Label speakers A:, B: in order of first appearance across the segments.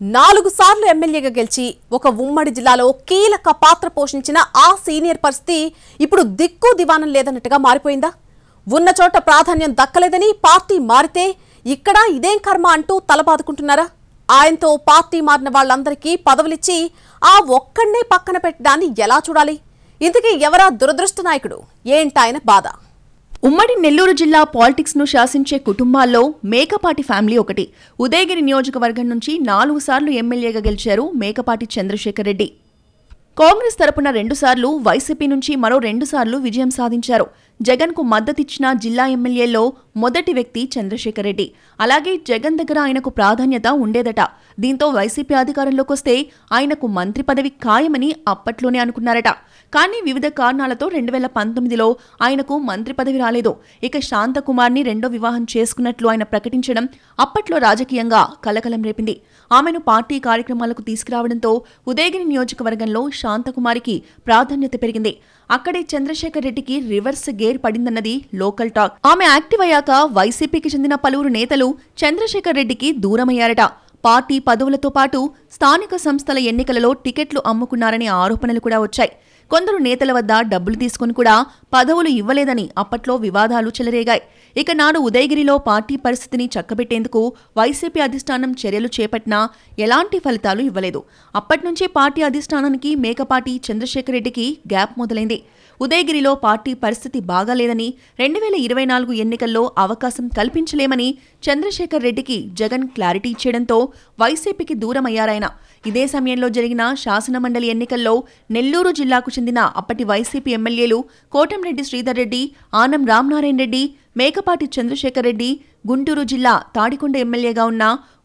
A: 4 సార్లు ఎమ్మెల్యేగా గెలిచి ఒక ఉమ్మడి జిల్లాలో కీలక పాత్ర పోషించిన ఆ సీనియర్ పరిస్థితి ఇప్పుడు దిక్కు దివానం లేదన్నట్టుగా మారిపోయిందా? ఉన్న చోట ప్రాధాన్యం దక్కలేదని పార్టీ మారితే ఇక్కడ ఇదేం కర్మ అంటూ తలబాదుకుంటున్నారా? ఆయనతో పార్టీ మారిన వాళ్ళందరికీ పదవులిచ్చి ఆ ఒక్కడే పక్కన పెట్టడాన్ని ఎలా చూడాలి? ఇంతకీ ఎవరా దురదృష్ట నాయకుడు? ఏంటాయన బాధ?
B: ఉమ్మడి నెల్లూరు జిల్లా పాలిటిక్స్ ను శాసించే కుటుంబాల్లో మేకపాటి ఫ్యామిలీ ఒకటి. ఉదయగిరి నియోజకవర్గం నుంచి 4 సార్లు ఎమ్మెల్యేగా గెలిచారు మేకపాటి చంద్రశేఖర్ రెడ్డి. కాంగ్రెస్ తరపున 2 సార్లు, వైసీపీ నుంచి మరో 2 సార్లు విజయం సాధించారు. జగన్ కు మద్దతిచ్చిన జిల్లా ఎమ్మెల్యేల్లో మొదటి వ్యక్తి చంద్రశేఖర్ రెడ్డి. అలాగే జగన్ దగ్గర ఆయనకు ప్రాధాన్యత ఉండేదట. దీంతో వైసీపీ అధికారంలోకి వస్తే ఆయనకు మంత్రి పదవి ఖాయమని అప్పట్లోనే అనుకున్నారట. కానీ వివిధ కారణాలతో 2019లో ఆయనకు మంత్రి పదవి రాలేదు. ఇక శాంతకుమార్ని రెండో వివాహం చేసుకున్నట్లు ఆయన ప్రకటించడం అప్పట్లో రాజకీయంగా కలకలం రేపింది. ఆమెను పార్టీ కార్యక్రమాలకు తీసుకురావడంతో ఉదయగిరి నియోజకవర్గంలో శాంతకుమారికి ప్రాధాన్యత పెరిగింది. అక్కడే చంద్రశేఖర్ రెడ్డికి రివర్స్ గేర్ పడిందన్నది లోకల్ టాక్. ఆమె యాక్టివ్ అయ్యాక వైసీపీకి చెందిన పలువురు నేతలు చంద్రశేఖర్ రెడ్డికి దూరమయ్యారట. పార్టీ పదవులతో పాటు స్థానిక సంస్థల ఎన్నికలలో టికెట్లు అమ్ముకున్నారనే ఆరోపణలు కూడా వచ్చాయి. కొందరు నేతల వద్ద డబ్బులు తీసుకుని కూడా పదవులు ఇవ్వలేదని అప్పట్లో వివాదాలు చెలరేగాయి. ఇక నాడు ఉదయగిరిలో పార్టీ పరిస్థితిని చక్కబెట్టేందుకు వైసీపీ అధిష్టానం చర్యలు చేపట్టినా ఎలాంటి ఫలితాలు ఇవ్వలేదు. అప్పట్నుంచే పార్టీ అధిష్టానానికి మేకపాటి చంద్రశేఖర్ రెడ్డికి గ్యాప్ మొదలైంది. ఉదయగిరిలో పార్టీ పరిస్థితి బాగాలేదని 2024 ఎన్నికల్లో అవకాశం కల్పించలేమని చంద్రశేఖర్ రెడ్డికి జగన్ క్లారిటీ ఇచ్చేయడంతో వైసీపీకి దూరమయ్యారాయన. ఇదే సమయంలో జరిగిన శాసనమండలి ఎన్నికల్లో నెల్లూరు జిల్లాకు చెందిన అప్పటి వైసీపీ ఎమ్మెల్యేలు కోటంరెడ్డి శ్రీధర్ రెడ్డి, ఆనం రామనారాయణ రెడ్డి, మేకపాటి చంద్రశేఖర్ రెడ్డి, గుంటూరు జిల్లా తాడికొండ ఎమ్మెల్యేగా ఉన్న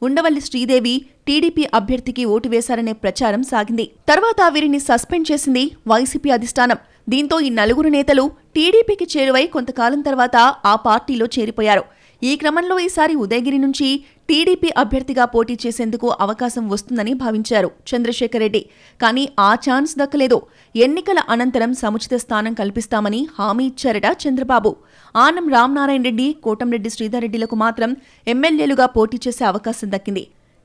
B: ఉండవల్లి శ్రీదేవి టీడీపీ అభ్యర్థికి ఓటు వేశారనే ప్రచారం సాగింది. తర్వాత వీరిని సస్పెండ్ చేసింది వైసీపీ అధిష్టానం. దీంతో ఈ 4 నేతలు టీడీపీకి చేరువై కొంతకాలం తర్వాత ఆ పార్టీలో చేరిపోయారు. ఈ క్రమంలో ఈసారి ఉదయగిరి నుంచి టీడీపీ అభ్యర్థిగా పోటీ చేసేందుకు అవకాశం వస్తుందని భావించారు చంద్రశేఖర్ రెడ్డి. కానీ ఆ ఛాన్స్ దక్కలేదు. ఎన్నికల అనంతరం సముచిత స్థానం కల్పిస్తామని హామీ ఇచ్చారట చంద్రబాబు. ఆనం రామనారాయణ రెడ్డి, కోటంరెడ్డి శ్రీధర్ రెడ్డిలకు మాత్రం ఎమ్మెల్యేలుగా పోటీ చేసే అవకాశం దక్కింది.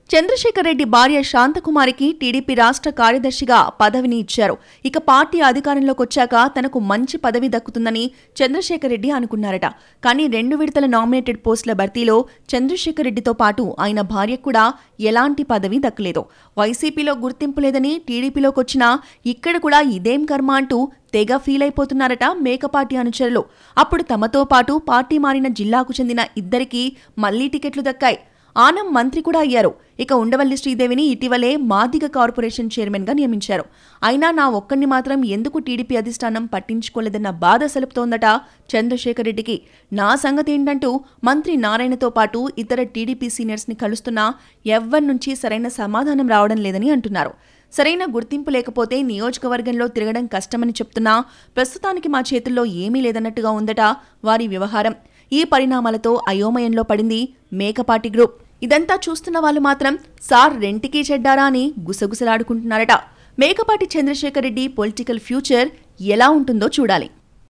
B: చంద్రశేఖర్ రెడ్డి భార్య శాంతకుమారికి టీడీపీ రాష్ట్ర కార్యదర్శిగా పదవిని ఇచ్చారు. ఇక పార్టీ అధికారంలోకి వచ్చాక తనకు మంచి పదవి దక్కుతుందని చంద్రశేఖర్ రెడ్డి అనుకున్నారట. కానీ 2 విడతల నామినేటెడ్ పోస్టుల భర్తీలో చంద్రశేఖర్ రెడ్డితో పాటు ఆయన భార్యకు కూడా ఎలాంటి పదవి దక్కలేదు. వైసీపీలో గుర్తింపు లేదని టీడీపీలోకి వచ్చినా ఇక్కడ కూడా ఇదేం కర్మ అంటూ తెగ ఫీల్ అయిపోతున్నారట మేకపాటి అనుచరులు. అప్పుడు తమతో పాటు పార్టీ మారిన జిల్లాకు చెందిన 2కి మళ్లీ టికెట్లు దక్కాయి. ఆనం మంత్రి కూడా అయ్యారు. ఇక ఉండవల్లి శ్రీదేవిని ఇటీవలే మాదిగ కార్పొరేషన్ చైర్మన్ గా నియమించారు. అయినా నా ఒక్కడిని మాత్రం ఎందుకు టీడీపీ అధిష్టానం పట్టించుకోలేదన్న బాధ సలుపుతోందట చంద్రశేఖర్ రెడ్డికి. నా సంగతి ఏంటంటూ మంత్రి నారాయణతో పాటు ఇతర టీడీపీ సీనియర్స్ ని కలుస్తున్నా ఎవ్వరి నుంచి సరైన సమాధానం రావడం లేదని అంటున్నారు. సరైన గుర్తింపు లేకపోతే నియోజకవర్గంలో తిరగడం కష్టమని చెప్తున్నా ప్రస్తుతానికి మా చేతుల్లో ఏమీ లేదన్నట్టుగా ఉందట వారి వ్యవహారం. ఈ పరిణామాలతో అయోమయంలో పడింది మేకపాటి గ్రూప్. ఇదంతా చూస్తున్న వాళ్ళు మాత్రం సార్ రెంటికి చెడ్డారా అని గుసగుసలాడుకుంటున్నారట. మేకపాటి చంద్రశేఖర్ రెడ్డి పొలిటికల్ ఫ్యూచర్ ఎలా ఉంటుందో చూడాలి.